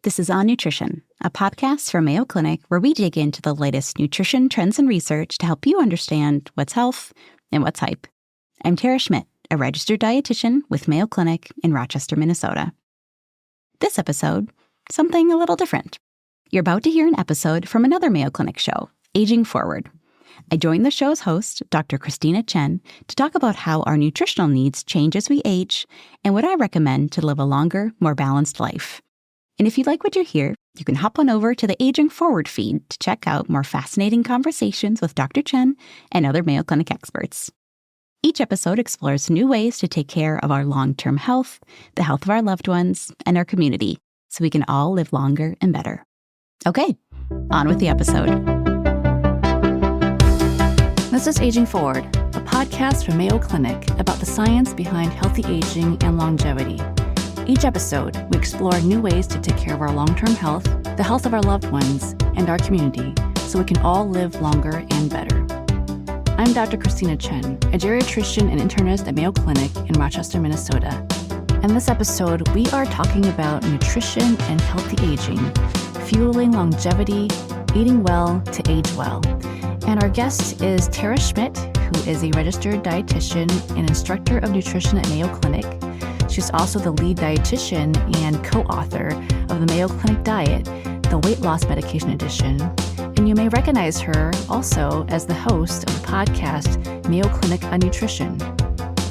This is On Nutrition, a podcast from Mayo Clinic where we dig into the latest nutrition trends and research to help you understand what's health and what's hype. I'm Tara Schmidt, a registered dietitian with Mayo Clinic in Rochester, Minnesota. This episode, something a little different. You're about to hear an episode from another Mayo Clinic show, Aging Forward. I joined the show's host, Dr. Christina Chen, to talk about how our nutritional needs change as we age and what I recommend to live a longer, more balanced life. And if you like what you hear, you can hop on over to the Aging Forward feed to check out more fascinating conversations with Dr. Chen and other Mayo Clinic experts. Each episode explores new ways to take care of our long-term health, the health of our loved ones, and our community, so we can all live longer and better. Okay, on with the episode. This is Aging Forward, a podcast from Mayo Clinic about the science behind healthy aging and longevity. Each episode, we explore new ways to take care of our long-term health, the health of our loved ones, and our community, so we can all live longer and better. I'm Dr. Christina Chen, a geriatrician and internist at Mayo Clinic in Rochester, Minnesota. In this episode, we are talking about nutrition and healthy aging, fueling longevity, eating well to age well. And our guest is Tara Schmidt, who is a registered dietitian and instructor of nutrition at Mayo Clinic. She's also the lead dietitian and co-author of the Mayo Clinic Diet, the Weight Loss Medication Edition. And you may recognize her also as the host of the podcast, Mayo Clinic on Nutrition.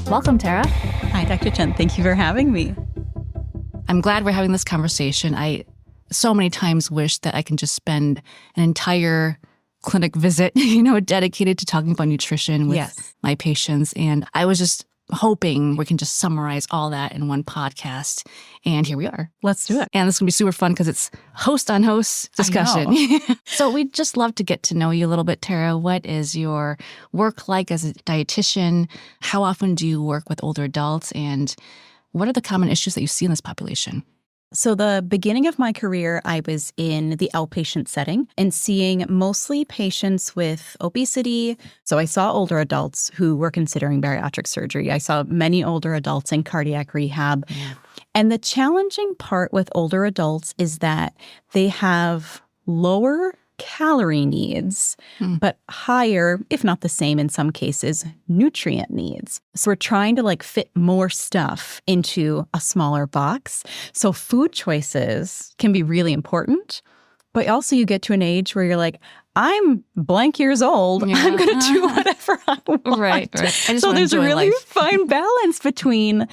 Welcome, Tara. Hi, Dr. Chen. Thank you for having me. I'm glad we're having this conversation. I so many times wish that I can just spend an entire clinic visit, dedicated to talking about nutrition with my patients. And I was just hoping we can just summarize all that in one podcast. And here we are. Let's do it. And this is going to be super fun because it's host-on-host discussion. So we'd just love to get to know you a little bit, Tara. What is your work like as a dietitian? How often do you work with older adults? And what are the common issues that you see in this population? So the beginning of my career, I was in the outpatient setting and seeing mostly patients with obesity. So I saw older adults who were considering bariatric surgery. I saw many older adults in cardiac rehab. Yeah. And the challenging part with older adults is that they have lower calorie needs, but higher, if not the same in some cases, nutrient needs. So we're trying to fit more stuff into a smaller box. So food choices can be really important, but also you get to an age where you're like, I'm blank years old. Yeah. I'm going to do whatever I want. Right. So there's a really fine balance between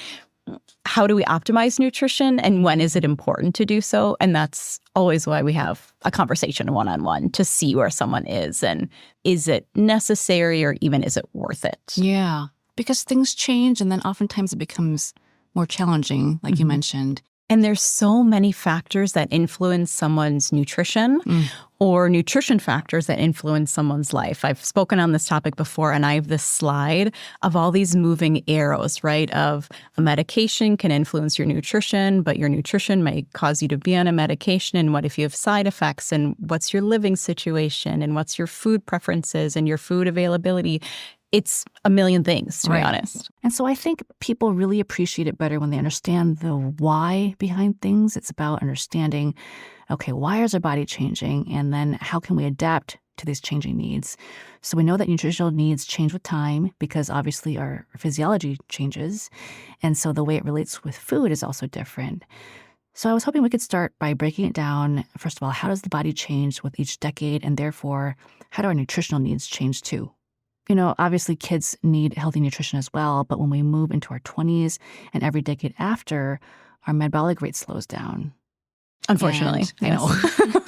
how do we optimize nutrition and when is it important to do so? And that's always why we have a conversation one-on-one to see where someone is and is it necessary or even is it worth it? Yeah, because things change and then oftentimes it becomes more challenging, like you mentioned. And there's so many factors that influence someone's nutrition or nutrition factors that influence someone's life. I've spoken on this topic before, and I have this slide of all these moving arrows, right? Of a medication can influence your nutrition, but your nutrition may cause you to be on a medication. And what if you have side effects? And what's your living situation? And what's your food preferences and your food availability? It's a million things, to be honest. And so I think people really appreciate it better when they understand the why behind things. It's about understanding, okay, why is our body changing? And then how can we adapt to these changing needs? So we know that nutritional needs change with time because obviously our physiology changes. And so the way it relates with food is also different. So I was hoping we could start by breaking it down. First of all, how does the body change with each decade? And therefore, how do our nutritional needs change too? Obviously kids need healthy nutrition as well, but when we move into our 20s and every decade after, our metabolic rate slows down. Unfortunately. I know.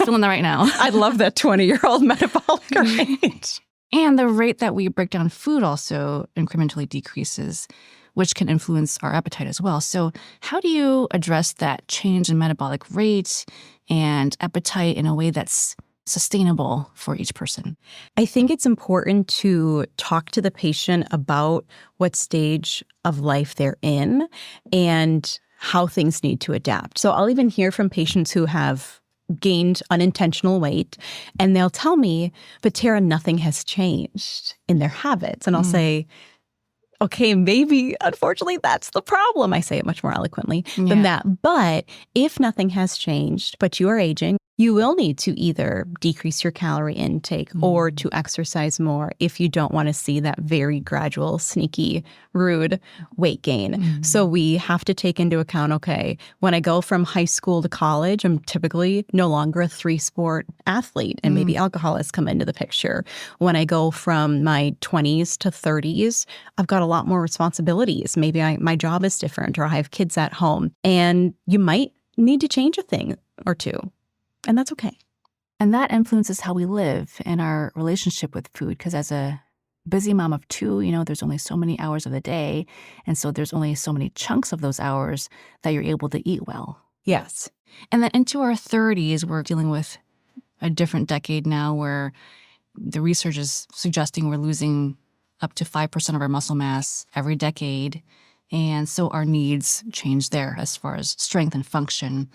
Feeling that right now. I love that 20-year-old metabolic rate. And the rate that we break down food also incrementally decreases, which can influence our appetite as well. So how do you address that change in metabolic rate and appetite in a way that's sustainable for each person? I think it's important to talk to the patient about what stage of life they're in and how things need to adapt. So I'll even hear from patients who have gained unintentional weight, and they'll tell me, but Tara, nothing has changed in their habits. And I'll say, okay, maybe, unfortunately, that's the problem. I say it much more eloquently than that. But if nothing has changed, but you are aging, you will need to either decrease your calorie intake or to exercise more if you don't want to see that very gradual, sneaky, rude weight gain. So we have to take into account, okay, when I go from high school to college, I'm typically no longer a 3-sport athlete, and maybe alcohol has come into the picture. When I go from my 20s to 30s, I've got a lot more responsibilities. Maybe my job is different, or I have kids at home, and you might need to change a thing or two. And that's okay. And that influences how we live and our relationship with food. Because as a busy mom of 2, there's only so many hours of the day. And so there's only so many chunks of those hours that you're able to eat well. Yes. And then into our 30s, we're dealing with a different decade now where the research is suggesting we're losing up to 5% of our muscle mass every decade. And so our needs change there as far as strength and function.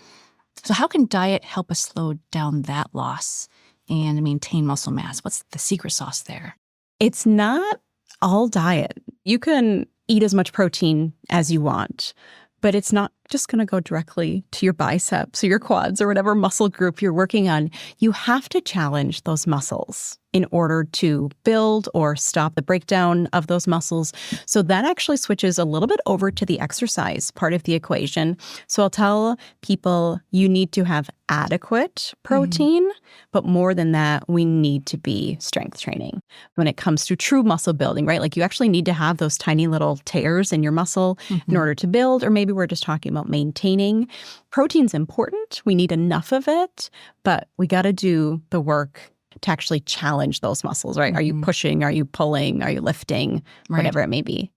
So how can diet help us slow down that loss and maintain muscle mass? What's the secret sauce there? It's not all diet. You can eat as much protein as you want, but it's not just going to go directly to your biceps or your quads or whatever muscle group you're working on. You have to challenge those muscles in order to build or stop the breakdown of those muscles. So that actually switches a little bit over to the exercise part of the equation. So I'll tell people you need to have adequate protein, but more than that, we need to be strength training. When it comes to true muscle building, right? Like you actually need to have those tiny little tears in your muscle in order to build, or maybe we're just talking about maintaining. Protein's important. We need enough of it, but we got to do the work to actually challenge those muscles, right? Are you pushing? Are you pulling? Are you lifting? Right. Whatever it may be.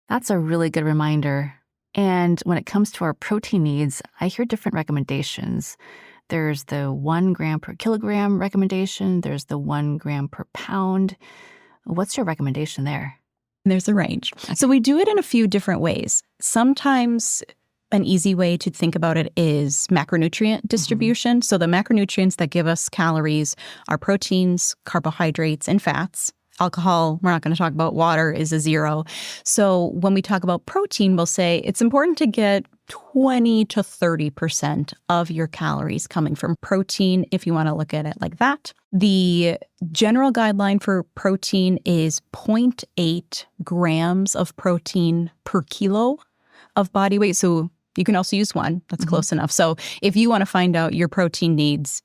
That's a really good reminder. And when it comes to our protein needs, I hear different recommendations. There's the 1 gram per kilogram recommendation. There's the 1 gram per pound. What's your recommendation there? There's a range. Okay. So we do it in a few different ways. Sometimes an easy way to think about it is macronutrient distribution. So the macronutrients that give us calories are proteins, carbohydrates, and fats. Alcohol, we're not going to talk about. Water is a 0. So when we talk about protein, we'll say it's important to get 20 to 30% of your calories coming from protein, if you want to look at it like that. The general guideline for protein is 0.8 grams of protein per kilo of body weight. So you can also use 1. That's close enough. So if you want to find out your protein needs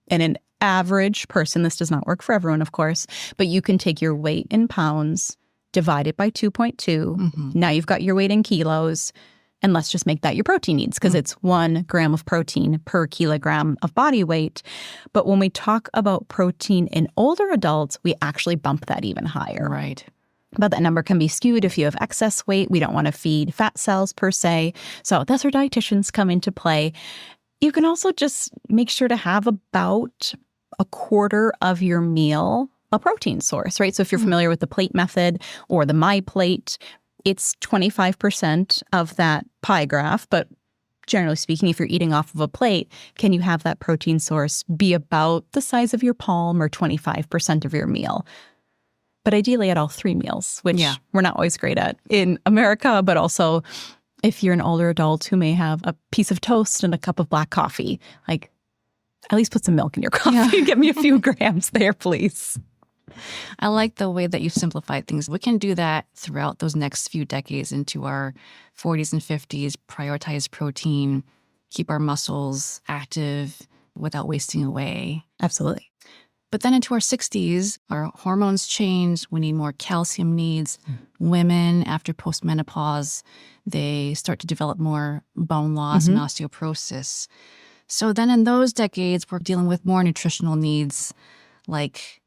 in an average person, this does not work for everyone, of course, but you can take your weight in pounds, divide it by 2.2. Now you've got your weight in kilos, and let's just make that your protein needs because it's 1 gram of protein per kilogram of body weight. But when we talk about protein in older adults, we actually bump that even higher. Right. But that number can be skewed if you have excess weight. We don't want to feed fat cells per se. So that's where dietitians come into play. You can also just make sure to have about a quarter of your meal a protein source, right? So if you're familiar with the plate method or the My Plate, it's 25% of that pie graph. But generally speaking, if you're eating off of a plate, can you have that protein source be about the size of your palm or 25% of your meal? But ideally at all 3 meals, which we're not always great at in America, but also if you're an older adult who may have a piece of toast and a cup of black coffee, like at least put some milk in your coffee and give me a few grams there, please. I like the way that you simplified things. We can do that throughout those next few decades into our 40s and 50s, prioritize protein, keep our muscles active without wasting away. Absolutely. But then into our 60s, our hormones change. We need more calcium needs. Women, after post-menopause, they start to develop more bone loss and osteoporosis. So then in those decades, we're dealing with more nutritional needs like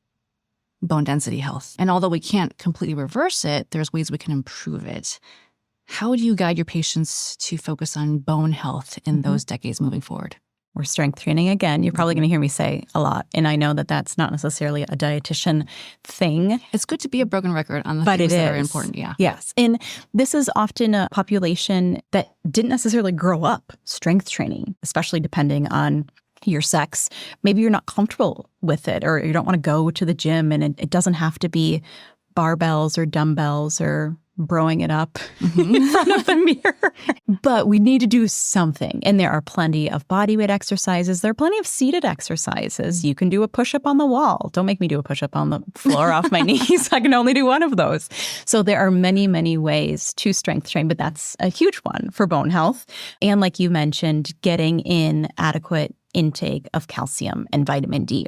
bone density health. And although we can't completely reverse it, there's ways we can improve it. How do you guide your patients to focus on bone health in those decades moving forward? We're strength training again. You're probably going to hear me say a lot. And I know that that's not necessarily a dietitian thing. It's good to be a broken record on the things that are important. Yeah. Yes. And this is often a population that didn't necessarily grow up strength training, especially depending on your sex. Maybe you're not comfortable with it or you don't want to go to the gym and it doesn't have to be barbells or dumbbells or broing it up in front of the mirror. But we need to do something. And there are plenty of body weight exercises. There are plenty of seated exercises. You can do a push-up on the wall. Don't make me do a push-up on the floor off my knees. I can only do one of those. So there are many, many ways to strength train, but that's a huge one for bone health. And like you mentioned, getting in adequate intake of calcium and vitamin D.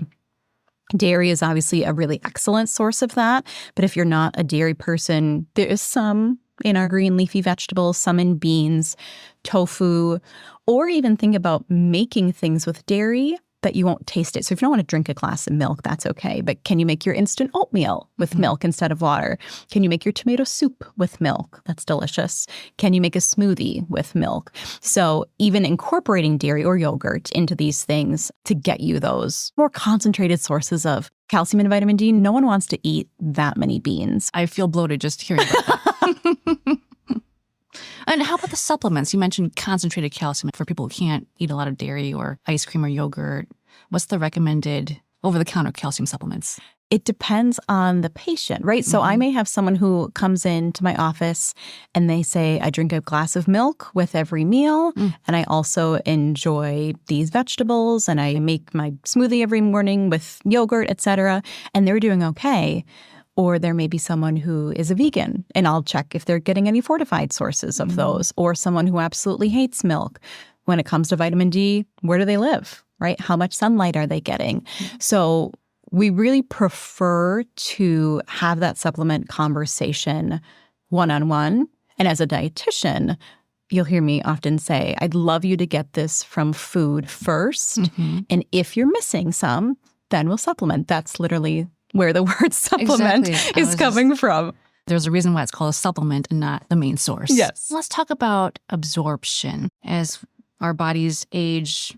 Dairy is obviously a really excellent source of that. But if you're not a dairy person, there is some in our green leafy vegetables, some in beans, tofu, or even think about making things with dairy that you won't taste it. So if you don't want to drink a glass of milk, that's okay. But can you make your instant oatmeal with milk instead of water? Can you make your tomato soup with milk? That's delicious. Can you make a smoothie with milk? So even incorporating dairy or yogurt into these things to get you those more concentrated sources of calcium and vitamin D. No one wants to eat that many beans. I feel bloated just hearing about that. And how about the supplements? You mentioned concentrated calcium for people who can't eat a lot of dairy or ice cream or yogurt. What's the recommended over-the-counter calcium supplements? It depends on the patient, right? So I may have someone who comes into my office and they say, I drink a glass of milk with every meal, and I also enjoy these vegetables, and I make my smoothie every morning with yogurt, etc., and they're doing okay. Or there may be someone who is a vegan, and I'll check if they're getting any fortified sources of those, or someone who absolutely hates milk. When it comes to vitamin D, where do they live, right? How much sunlight are they getting? So we really prefer to have that supplement conversation one-on-one. And as a dietitian, you'll hear me often say, I'd love you to get this from food first. And if you're missing some, then we'll supplement. That's literally where the word supplement is coming from. There's a reason why it's called a supplement and not the main source. Yes. Let's talk about absorption. As our bodies age,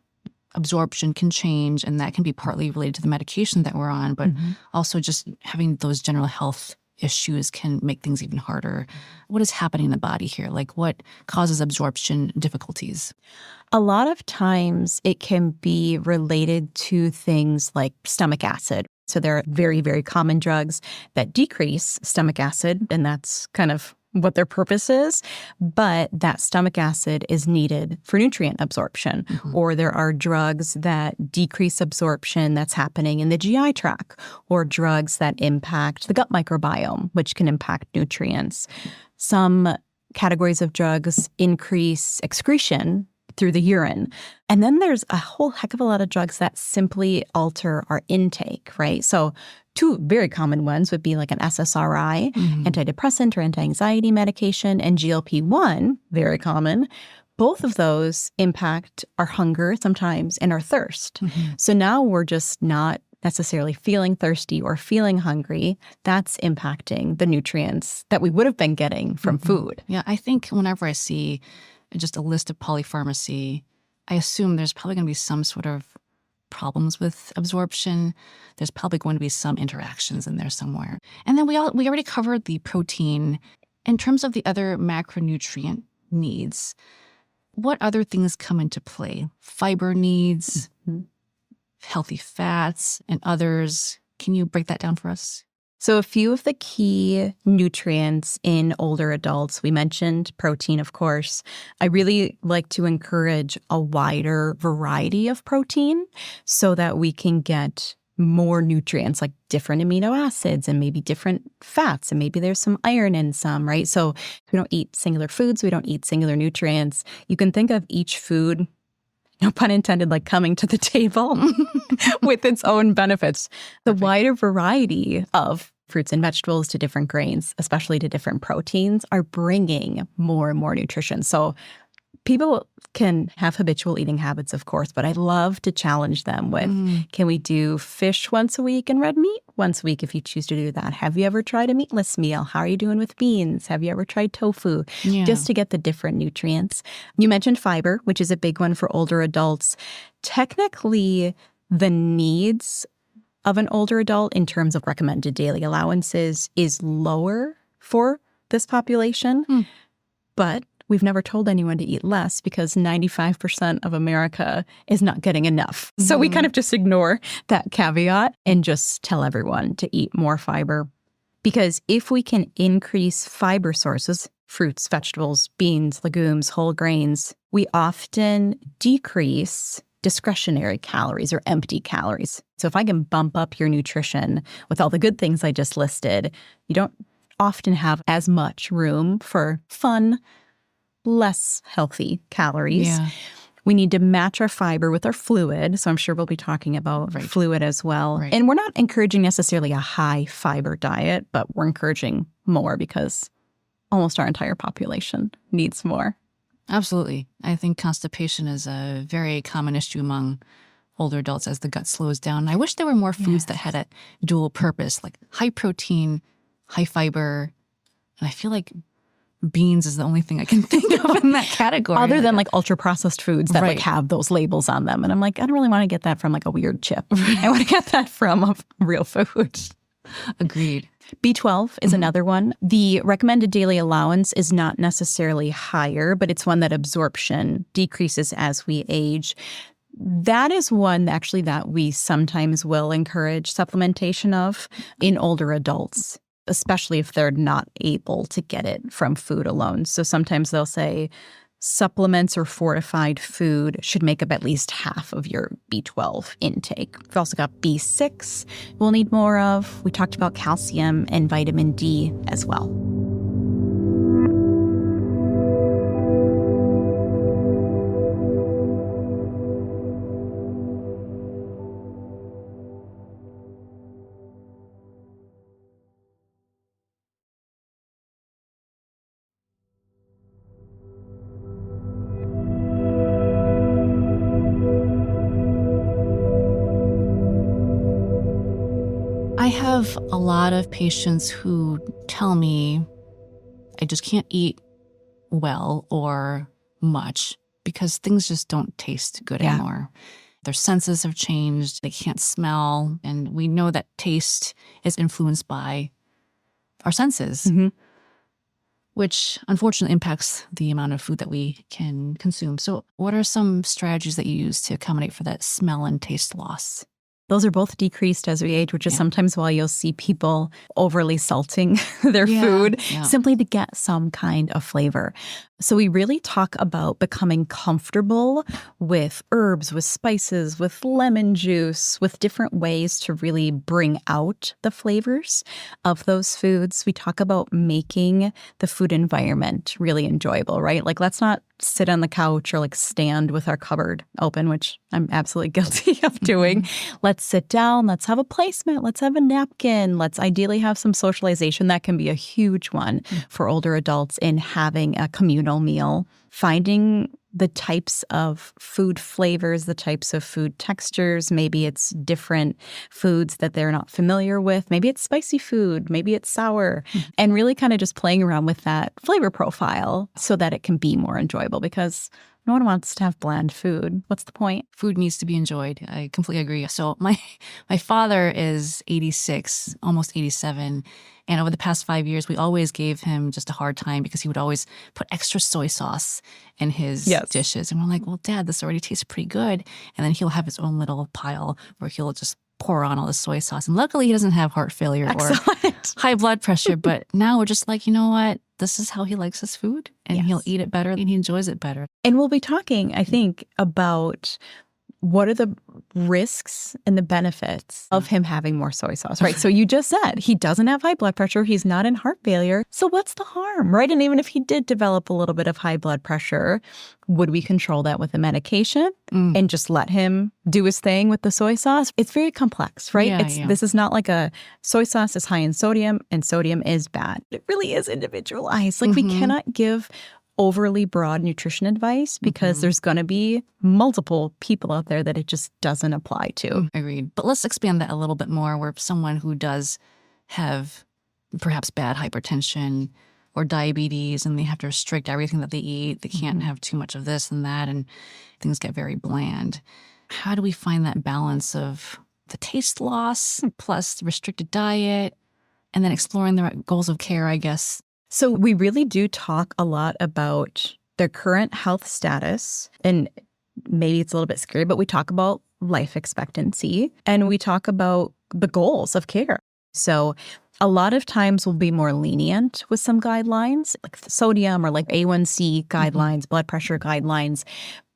absorption can change, and that can be partly related to the medication that we're on, but also just having those general health issues can make things even harder. What is happening in the body here? Like, what causes absorption difficulties? A lot of times it can be related to things like stomach acid. So there are very, very common drugs that decrease stomach acid, and that's kind of what their purpose is. But that stomach acid is needed for nutrient absorption. Or there are drugs that decrease absorption that's happening in the GI tract, or drugs that impact the gut microbiome, which can impact nutrients. Some categories of drugs increase excretion through the urine. And then there's a whole heck of a lot of drugs that simply alter our intake, right? So two very common ones would be like an SSRI, antidepressant or anti-anxiety medication, and GLP-1, very common. Both of those impact our hunger sometimes and our thirst. So now we're just not necessarily feeling thirsty or feeling hungry. That's impacting the nutrients that we would have been getting from food. Yeah, I think whenever I see just a list of polypharmacy, I assume there's probably going to be some sort of problems with absorption. There's probably going to be some interactions in there somewhere. And then we already covered the protein. In terms of the other macronutrient needs, what other things come into play? Fiber needs, healthy fats, and others. Can you break that down for us? So a few of the key nutrients in older adults, we mentioned protein, of course. I really like to encourage a wider variety of protein so that we can get more nutrients, like different amino acids and maybe different fats, and maybe there's some iron in some, right? So we don't eat singular foods, we don't eat singular nutrients. You can think of each food, no pun intended, like coming to the table with its own benefits. The wider variety of fruits and vegetables to different grains, especially to different proteins, are bringing more and more nutrition. So people can have habitual eating habits, of course, but I love to challenge them with, can we do fish once a week and red meat once a week if you choose to do that? Have you ever tried a meatless meal? How are you doing with beans? Have you ever tried tofu? Just to get the different nutrients. You mentioned fiber, which is a big one for older adults. Technically, the needs of an older adult in terms of recommended daily allowances is lower for this population, but we've never told anyone to eat less because 95% of America is not getting enough. So we kind of just ignore that caveat and just tell everyone to eat more fiber. Because if we can increase fiber sources, fruits, vegetables, beans, legumes, whole grains, we often decrease discretionary calories or empty calories. So if I can bump up your nutrition with all the good things I just listed, you don't often have as much room for fun, less healthy calories. Yeah. We need to match our fiber with our fluid. So I'm sure we'll be talking about fluid as well. Right. And we're not encouraging necessarily a high fiber diet, but we're encouraging more because almost our entire population needs more. Absolutely. I think constipation is a very common issue among older adults as the gut slows down. I wish there were more foods that had a dual purpose, like high protein, high fiber. And I feel like beans is the only thing I can think of in that category. Other than like ultra processed foods that like have those labels on them. And I'm like, I don't really want to get that from like a weird chip. I want to get that from a real food. Agreed. B12 is another one. The recommended daily allowance is not necessarily higher, but it's one that absorption decreases as we age. That is one actually that we sometimes will encourage supplementation of in older adults, especially if they're not able to get it from food alone. So sometimes they'll say supplements or fortified food should make up at least half of your B12 intake. We've also got B6 we'll need more of. We talked about calcium and vitamin D as well. I have a lot of patients who tell me I just can't eat well or much because things just don't taste good anymore. Their senses have changed. They can't smell. And we know that taste is influenced by our senses, which unfortunately impacts the amount of food that we can consume. So what are some strategies that you use to accommodate for that smell and taste loss? Those are both decreased as we age, which is sometimes why you'll see people overly salting their food simply to get some kind of flavor. So we really talk about becoming comfortable with herbs, with spices, with lemon juice, with different ways to really bring out the flavors of those foods. We talk about making the food environment really enjoyable, right? Like, let's not sit on the couch or like stand with our cupboard open, which I'm absolutely guilty of doing. Let's sit down. Let's have a placemat. Let's have a napkin. Let's ideally have some socialization. That can be a huge one for older adults in having a communal meal. Finding the types of food flavors, the types of food textures. Maybe it's different foods that they're not familiar with. Maybe it's spicy food. Maybe it's sour. And really kind of just playing around with that flavor profile so that it can be more enjoyable, because no one wants to have bland food. What's the point? Food needs to be enjoyed. I completely agree. So my father is 86, almost 87. And over the past 5 years, we always gave him just a hard time because he would always put extra soy sauce in his dishes. And we're like, well, Dad, this already tastes pretty good. And then he'll have his own little pile where he'll just pour on all the soy sauce. And luckily, he doesn't have heart failure or high blood pressure. But now we're just like, you know what? This is how he likes his food. And he'll eat it better and he enjoys it better. And we'll be talking, I think, about what are the risks and the benefits of him having more soy sauce, right? So you just said he doesn't have high blood pressure. He's not in heart failure. So what's the harm, right? And even if he did develop a little bit of high blood pressure, would we control that with a medication and just let him do his thing with the soy sauce? It's very complex, right? This is not like a soy sauce is high in sodium and sodium is bad. It really is individualized. Like we cannot give overly broad nutrition advice because there's going to be multiple people out there that it just doesn't apply to. Agreed. But let's expand that a little bit more where someone who does have perhaps bad hypertension or diabetes and they have to restrict everything that they eat. They can't have too much of this and that and things get very bland. How do we find that balance of the taste loss plus the restricted diet and then exploring the right goals of care, I guess? So we really do talk a lot about their current health status, and maybe it's a little bit scary, but we talk about life expectancy and we talk about the goals of care. So A lot of times we'll be more lenient with some guidelines, like sodium or like A1C guidelines, blood pressure guidelines,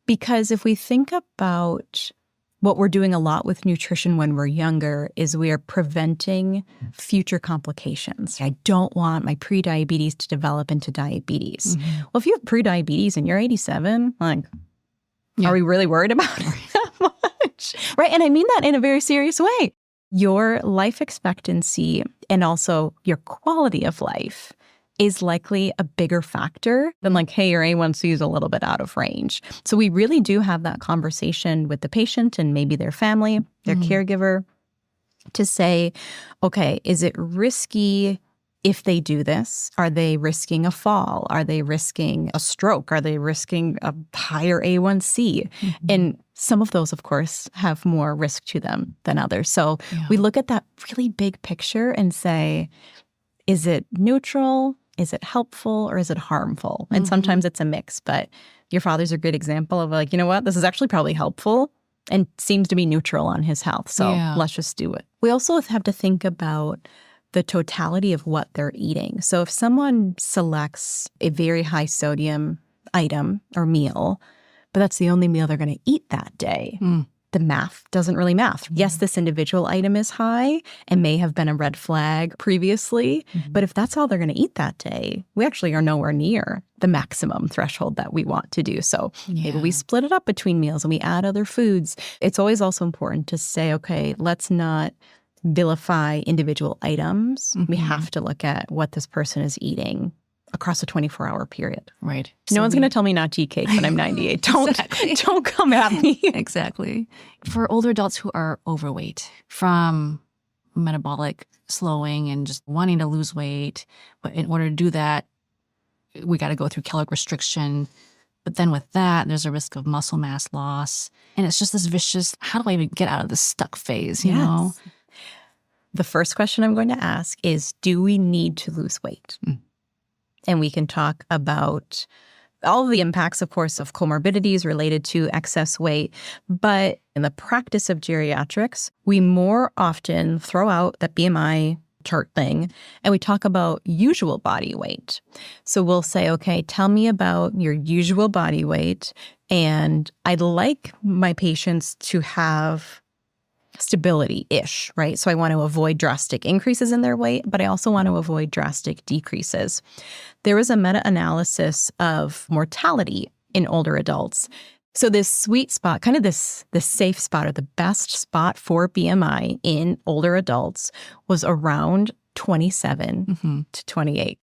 because if we think about what we're doing a lot with nutrition when we're younger is we are preventing future complications. I don't want my prediabetes to develop into diabetes. Well, if you have prediabetes and you're 87, like, are we really worried about it that much? Right? And I mean that in a very serious way. Your life expectancy and also your quality of life is likely a bigger factor than like, hey, your A1C is a little bit out of range. So we really do have that conversation with the patient and maybe their family, their caregiver, to say, okay, is it risky if they do this? Are they risking a fall? Are they risking a stroke? Are they risking a higher A1C? And some of those, of course, have more risk to them than others. So we look at that really big picture and say, is it neutral? Is it helpful or is it harmful? And sometimes it's a mix, but your father's a good example of like, you know what, this is actually probably helpful and seems to be neutral on his health. So let's just do it. We also have to think about the totality of what they're eating. So if someone selects a very high sodium item or meal, but that's the only meal they're going to eat that day, the math doesn't really math. Yes, this individual item is high and may have been a red flag previously, but if that's all they're going to eat that day, we actually are nowhere near the maximum threshold that we want to do. So maybe we split it up between meals and we add other foods. It's always also important to say, okay, let's not vilify individual items. We have to look at what this person is eating across a 24-hour period. Right. No one's going to tell me not to eat cake when I'm 98. Don't come at me. Exactly. For older adults who are overweight from metabolic slowing and just wanting to lose weight, but in order to do that, we got to go through caloric restriction. But then with that, there's a risk of muscle mass loss. And it's just this vicious, how do I even get out of this stuck phase, you know? The first question I'm going to ask is, do we need to lose weight? And we can talk about all of the impacts, of course, of comorbidities related to excess weight. But in the practice of geriatrics, we more often throw out that BMI chart thing and we talk about usual body weight. So we'll say, okay, tell me about your usual body weight. And I'd like my patients to have stability-ish, right? So I want to avoid drastic increases in their weight, but I also want to avoid drastic decreases. There was a meta-analysis of mortality in older adults. So this sweet spot, kind of this safe spot or the best spot for BMI in older adults was around 27 to 28.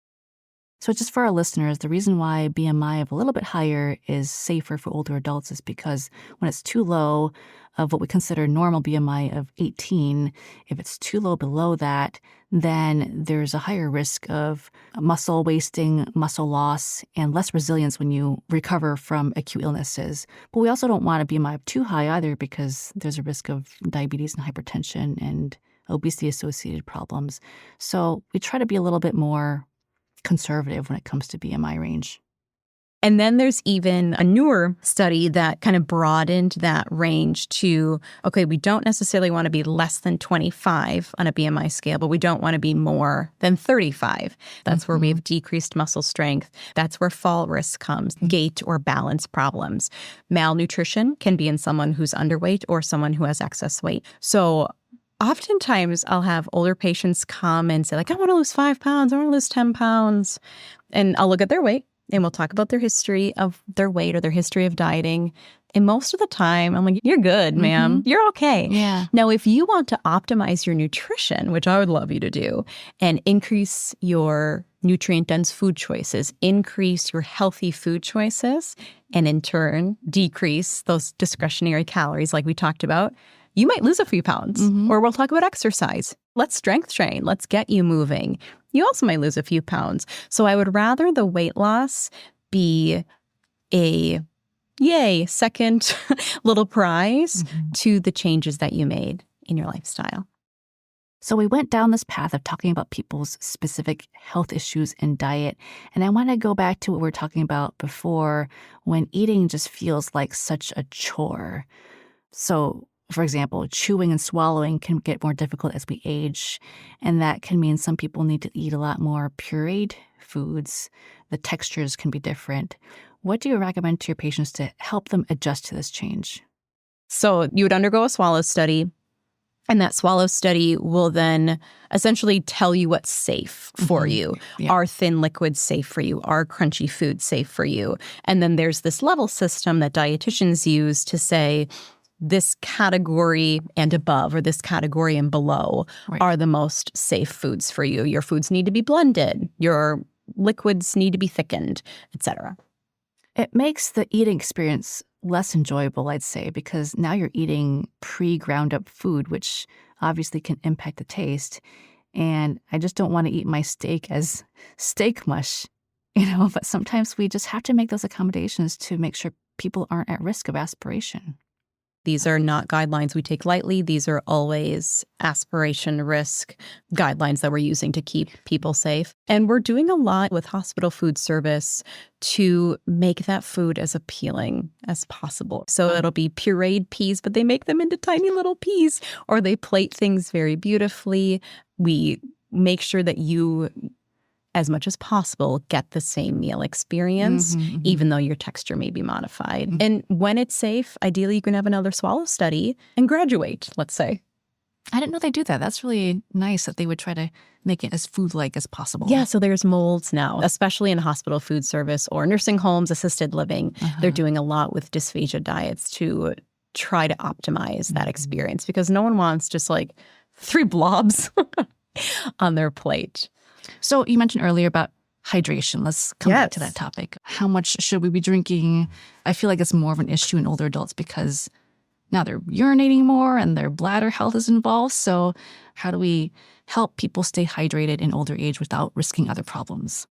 So just for our listeners, the reason why BMI of a little bit higher is safer for older adults is because when it's too low of what we consider normal BMI of 18, if it's too low below that, then there's a higher risk of muscle wasting, muscle loss, and less resilience when you recover from acute illnesses. But we also don't want a BMI of too high either because there's a risk of diabetes and hypertension and obesity-associated problems. So we try to be a little bit more conservative when it comes to BMI range. And then there's even a newer study that kind of broadened that range to, okay, we don't necessarily want to be less than 25 on a BMI scale, but we don't want to be more than 35. That's where we have decreased muscle strength. That's where fall risk comes, gait or balance problems. Malnutrition can be in someone who's underweight or someone who has excess weight. So oftentimes I'll have older patients come and say like, I want to lose 5 pounds, I want to lose 10 pounds. And I'll look at their weight. And we'll talk about their history of their weight or their history of dieting. And most of the time, I'm like, you're good, ma'am. You're okay. Yeah. Now, if you want to optimize your nutrition, which I would love you to do, and increase your nutrient-dense food choices, increase your healthy food choices, and in turn, decrease those discretionary calories like we talked about, you might lose a few pounds. Or we'll talk about exercise. Let's strength train. Let's get you moving. You also might lose a few pounds. So I would rather the weight loss be a second little prize to the changes that you made in your lifestyle. So we went down this path of talking about people's specific health issues and diet. And I want to go back to what we were talking about before when eating just feels like such a chore. So For example, chewing and swallowing can get more difficult as we age, and that can mean some people need to eat a lot more pureed foods. The textures can be different. What do you recommend to your patients to help them adjust to this change? So you would undergo a swallow study, and that swallow study will then essentially tell you what's safe for you. Yeah. Are thin liquids safe for you? Are crunchy foods safe for you? And then there's this level system that dietitians use to say this category and above or this category and below are the most safe foods for you. Your foods need to be blended. Your liquids need to be thickened, etc. It makes the eating experience less enjoyable, I'd say, because now you're eating pre-ground up food, which obviously can impact the taste. And I just don't want to eat my steak as steak mush, but sometimes we just have to make those accommodations to make sure people aren't at risk of aspiration. These are not guidelines we take lightly. These are always aspiration risk guidelines that we're using to keep people safe. And we're doing a lot with hospital food service to make that food as appealing as possible. So it'll be pureed peas, but they make them into tiny little peas, or they plate things very beautifully. We make sure that you, as much as possible, get the same meal experience, even though your texture may be modified. And when it's safe, ideally you can have another swallow study and graduate, let's say. I didn't know they do that. That's really nice that they would try to make it as food-like as possible. Yeah, so there's molds now, especially in hospital food service or nursing homes, assisted living. They're doing a lot with dysphagia diets to try to optimize that experience, because no one wants just like 3 blobs on their plate. So you mentioned earlier about hydration. Let's come back to that topic. How much should we be drinking? I feel like it's more of an issue in older adults because now they're urinating more and their bladder health is involved. So how do we help people stay hydrated in older age without risking other problems?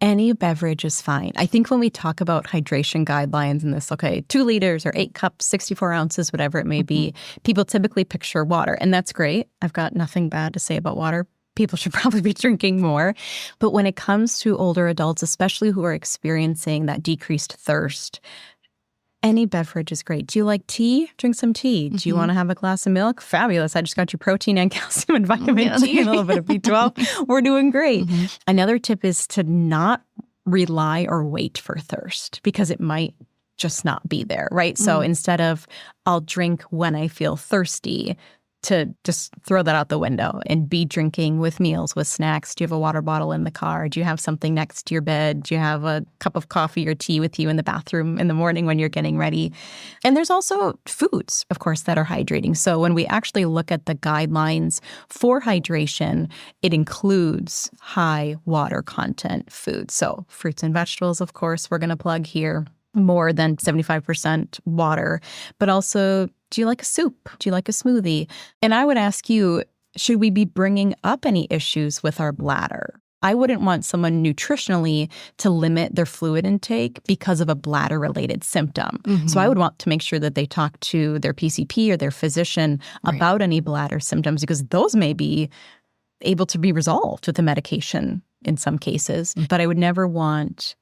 Any beverage is fine. I think when we talk about hydration guidelines and this, 2 liters or 8 cups, 64 ounces, whatever it may be, people typically picture water. And that's great. I've got nothing bad to say about water. People should probably be drinking more. But when it comes to older adults, especially who are experiencing that decreased thirst, any beverage is great. Do you like tea? Drink some tea. Do you want to have a glass of milk? Fabulous. I just got you protein and calcium and vitamin D and a little bit of B12. We're doing great. Another tip is to not rely or wait for thirst, because it might just not be there, right? So instead of I'll drink when I feel thirsty, to just throw that out the window and be drinking with meals, with snacks. Do you have a water bottle in the car? Do you have something next to your bed? Do you have a cup of coffee or tea with you in the bathroom in the morning when you're getting ready? And there's also foods, of course, that are hydrating. So when we actually look at the guidelines for hydration, it includes high water content foods. So fruits and vegetables, of course, we're going to plug here. More than 75% water, but also, do you like a soup? Do you like a smoothie? And I would ask you, should we be bringing up any issues with our bladder? I wouldn't want someone nutritionally to limit their fluid intake because of a bladder-related symptom. So I would want to make sure that they talk to their PCP or their physician about any bladder symptoms, because those may be able to be resolved with the medication in some cases. But I would never want,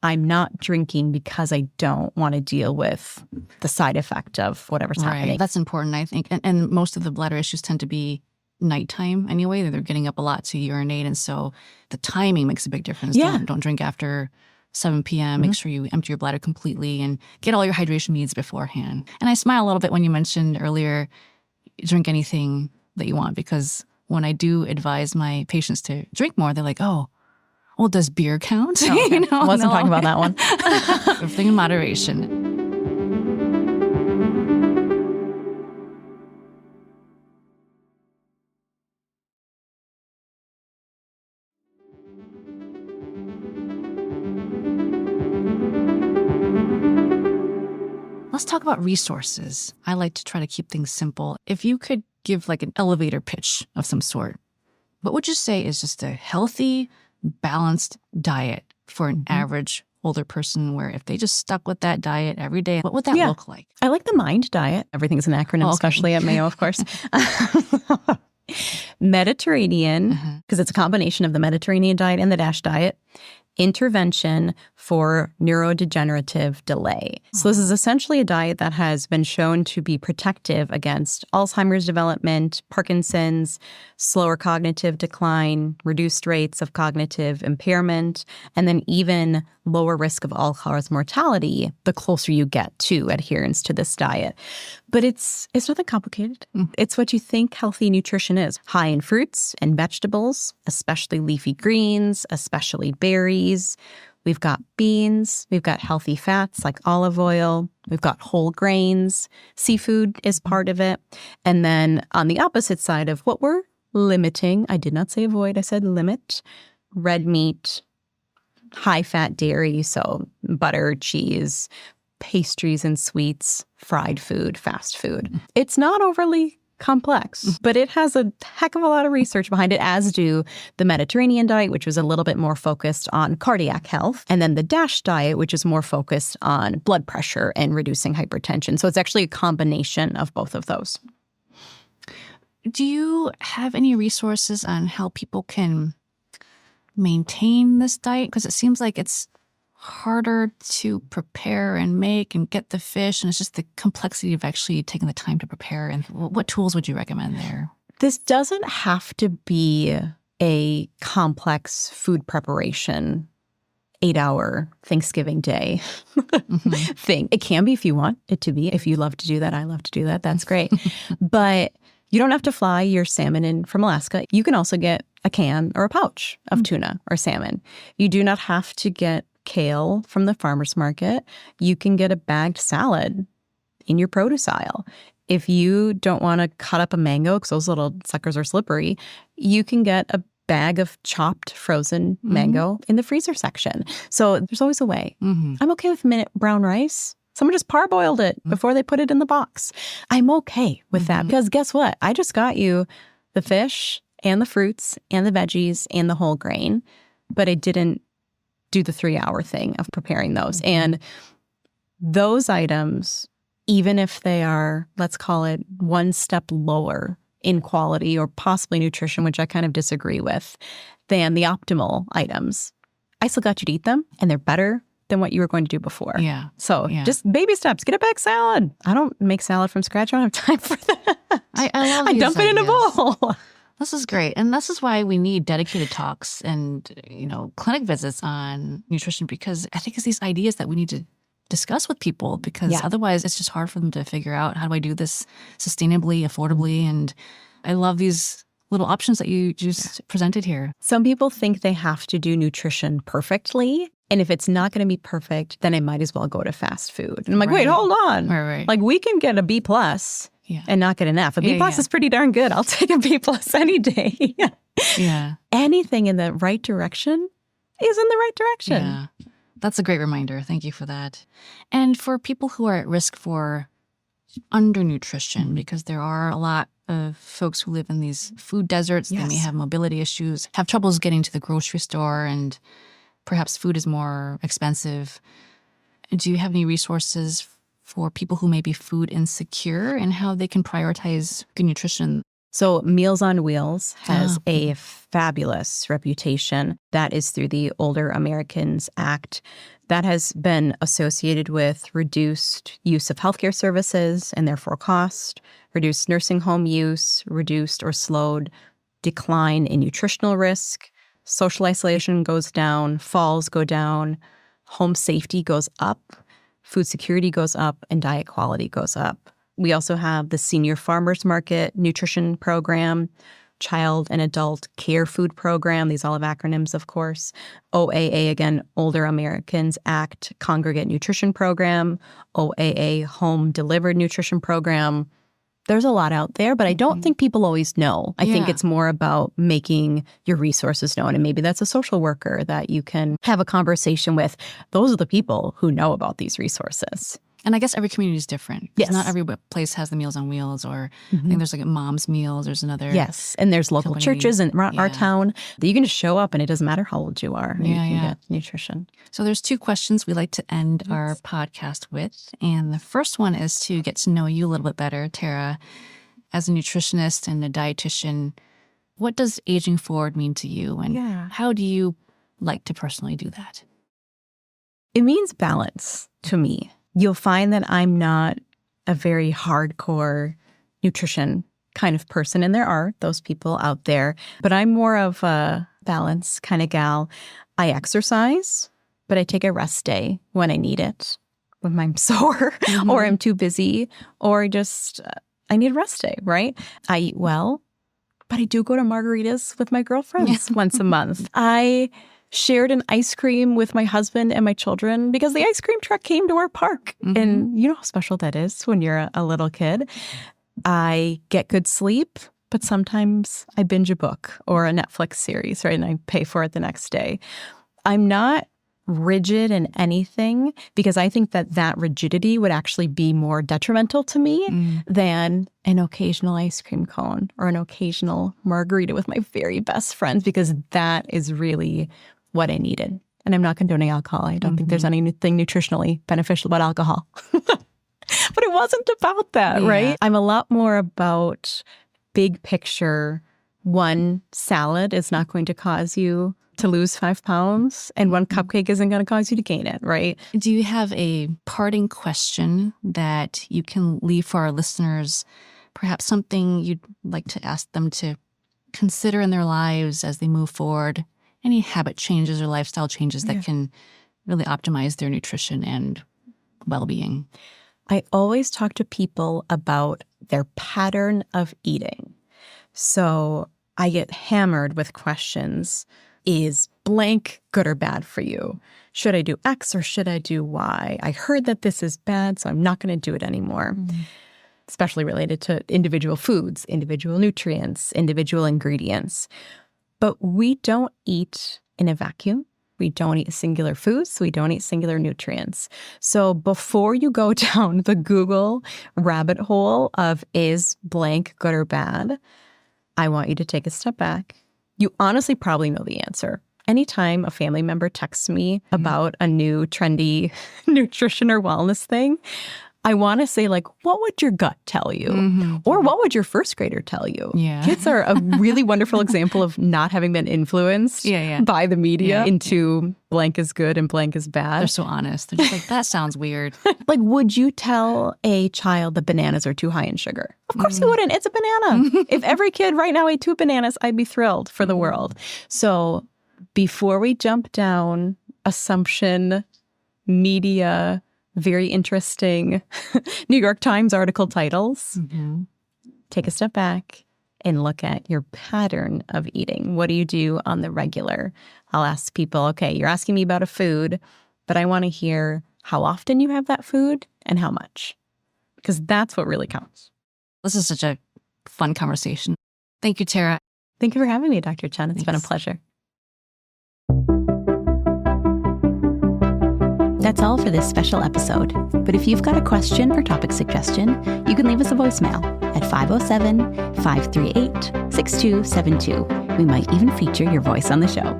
I'm not drinking because I don't want to deal with the side effect of whatever's happening. That's important, I think. And most of the bladder issues tend to be nighttime anyway. They're getting up a lot to urinate. And so the timing makes a big difference. Don't drink after 7 p.m. Make sure you empty your bladder completely and get all your hydration needs beforehand. And I smile a little bit when you mentioned earlier, drink anything that you want, because when I do advise my patients to drink more, they're like, oh, well, does beer count? Oh, okay. I wasn't talking about that one. Everything in moderation. Let's talk about resources. I like to try to keep things simple. If you could give like an elevator pitch of some sort, what would you say is just a healthy, balanced diet for an average older person, where if they just stuck with that diet every day, what would that look like? I like the MIND diet. Everything's an acronym, especially at Mayo, of course. Mediterranean, because it's a combination of the Mediterranean diet and the DASH diet. intervention for neurodegenerative delay. So this is essentially a diet that has been shown to be protective against Alzheimer's development, Parkinson's, slower cognitive decline, reduced rates of cognitive impairment, and then even lower risk of all-cause mortality the closer you get to adherence to this diet. But it's nothing complicated. It's what you think healthy nutrition is. High in fruits and vegetables, especially leafy greens, especially berries. We've got beans. We've got healthy fats like olive oil. We've got whole grains. Seafood is part of it. And then on the opposite side of what we're limiting, I did not say avoid, I said limit, red meat, high-fat dairy, so butter, cheese, pastries and sweets, fried food, fast food. It's not overly complex, but it has a heck of a lot of research behind it, as do the Mediterranean diet, which was a little bit more focused on cardiac health, and then the DASH diet, which is more focused on blood pressure and reducing hypertension. So it's actually a combination of both of those. Do you have any resources on how people can maintain this diet? Because it seems like it's harder to prepare and make and get the fish, and it's just the complexity of actually taking the time to prepare. And what tools would you recommend there? This doesn't have to be a complex food preparation 8-hour Thanksgiving Day thing. It can be if you want it to be. If you love to do that, I love to do that. That's great. But you don't have to fly your salmon in from Alaska. You can also get a can or a pouch of tuna or salmon. You do not have to get kale from the farmer's market. You can get a bagged salad in your produce aisle. If you don't want to cut up a mango, because those little suckers are slippery, you can get a bag of chopped frozen mango in the freezer section. So there's always a way. I'm okay with minute brown rice. Someone just parboiled it before they put it in the box. I'm okay with that because guess what? I just got you the fish and the fruits and the veggies and the whole grain, but I didn't do the 3-hour thing of preparing those. And those items, even if they are, let's call it one step lower in quality or possibly nutrition, which I kind of disagree with, than the optimal items, I still got you to eat them and they're better than what you were going to do before. Yeah. So just baby steps. Get a bag salad. I don't make salad from scratch. I don't have time for that. I love I these dump it in a bowl. This is great. And this is why we need dedicated talks and, clinic visits on nutrition, because I think it's these ideas that we need to discuss with people, because otherwise it's just hard for them to figure out, how do I do this sustainably, affordably? And I love these little options that you just presented here. Some people think they have to do nutrition perfectly. And if it's not going to be perfect, then I might as well go to fast food. And I'm like, wait, hold on. Right. Like, we can get a B+ and not get an F. A B+ is pretty darn good. I'll take a B+ any day. Anything in the right direction is in the right direction. Yeah. That's a great reminder. Thank you for that. And for people who are at risk for undernutrition, because there are a lot of folks who live in these food deserts, they may have mobility issues, have troubles getting to the grocery store, and perhaps food is more expensive. Do you have any resources for people who may be food insecure and how they can prioritize good nutrition? So Meals on Wheels has a fabulous reputation. That is through the Older Americans Act. That has been associated with reduced use of healthcare services and therefore cost, reduced nursing home use, reduced or slowed decline in nutritional risk, social isolation goes down, falls go down, home safety goes up, food security goes up, and diet quality goes up. We also have the Senior Farmers Market Nutrition Program, Child and Adult Care Food Program. These all have acronyms, of course. OAA, again, Older Americans Act Congregate Nutrition Program, OAA Home Delivered Nutrition Program. There's a lot out there, but I don't think people always know. I think it's more about making your resources known. And maybe that's a social worker that you can have a conversation with. Those are the people who know about these resources. And I guess every community is different. Yes. Not every place has the Meals on Wheels, or I think there's like Mom's Meals. There's another. Yes. And there's local churches in our town that you can just show up and it doesn't matter how old you are. And you can get nutrition. So there's 2 questions we like to end our podcast with. And the first one is to get to know you a little bit better, Tara. As a nutritionist and a dietitian, what does aging forward mean to you? And how do you like to personally do that? It means balance to me. You'll find that I'm not a very hardcore nutrition kind of person, and there are those people out there, but I'm more of a balance kind of gal. I exercise, but I take a rest day when I need it, when I'm sore or I'm too busy or just I need a rest day, right? I eat well, but I do go to margaritas with my girlfriends once a month. I shared an ice cream with my husband and my children because the ice cream truck came to our park. And you know how special that is when you're a little kid. I get good sleep, but sometimes I binge a book or a Netflix series, right? And I pay for it the next day. I'm not rigid in anything because I think that that rigidity would actually be more detrimental to me than an occasional ice cream cone or an occasional margarita with my very best friends, because that is really what I needed. And I'm not condoning alcohol. I don't think there's anything nutritionally beneficial about alcohol. But it wasn't about that, right? I'm a lot more about big picture. One salad is not going to cause you to lose 5 pounds, and one cupcake isn't going to cause you to gain it, right? Do you have a parting question that you can leave for our listeners? Perhaps something you'd like to ask them to consider in their lives as they move forward? Any habit changes or lifestyle changes that can really optimize their nutrition and well-being? I always talk to people about their pattern of eating. So I get hammered with questions. Is blank good or bad for you? Should I do X or should I do Y? I heard that this is bad, so I'm not going to do it anymore. Especially related to individual foods, individual nutrients, individual ingredients. But we don't eat in a vacuum. We don't eat singular foods. We don't eat singular nutrients. So before you go down the Google rabbit hole of is blank good or bad, I want you to take a step back. You honestly probably know the answer. Anytime a family member texts me about a new trendy nutrition or wellness thing, I want to say, like, what would your gut tell you? Or what would your first grader tell you? Kids are a really wonderful example of not having been influenced by the media into blank is good and blank is bad. They're so honest. They're just like, that sounds weird. Like, would you tell a child that bananas are too high in sugar? Of course you wouldn't. It's a banana. If every kid right now ate 2 bananas, I'd be thrilled for the world. So before we jump down assumption, media, very interesting New York Times article titles, take a step back and look at your pattern of eating. What do you do on the regular? I'll ask people, okay, you're asking me about a food, but I want to hear how often you have that food and how much, because that's what really counts. This is such a fun conversation. Thank you, Tara. Thank you for having me, Dr. Chen. It's been a pleasure. That's all for this special episode. But if you've got a question or topic suggestion, you can leave us a voicemail at 507-538-6272. We might even feature your voice on the show.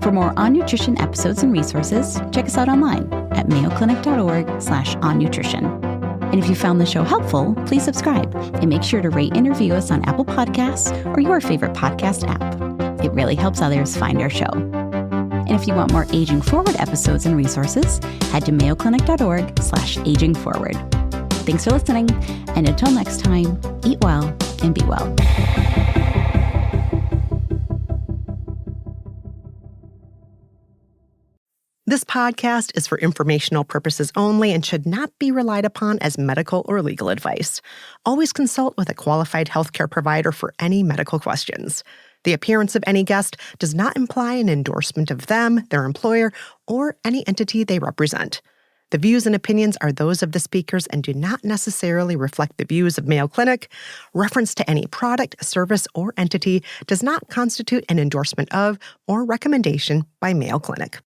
For more On Nutrition episodes and resources, check us out online at mayoclinic.org/onnutrition. And if you found the show helpful, please subscribe and make sure to rate and review us on Apple Podcasts or your favorite podcast app. It really helps others find our show. And if you want more Aging Forward episodes and resources, head to mayoclinic.org/aging forward. Thanks for listening. And until next time, eat well and be well. This podcast is for informational purposes only and should not be relied upon as medical or legal advice. Always consult with a qualified healthcare provider for any medical questions. The appearance of any guest does not imply an endorsement of them, their employer, or any entity they represent. The views and opinions are those of the speakers and do not necessarily reflect the views of Mayo Clinic. Reference to any product, service, or entity does not constitute an endorsement of or recommendation by Mayo Clinic.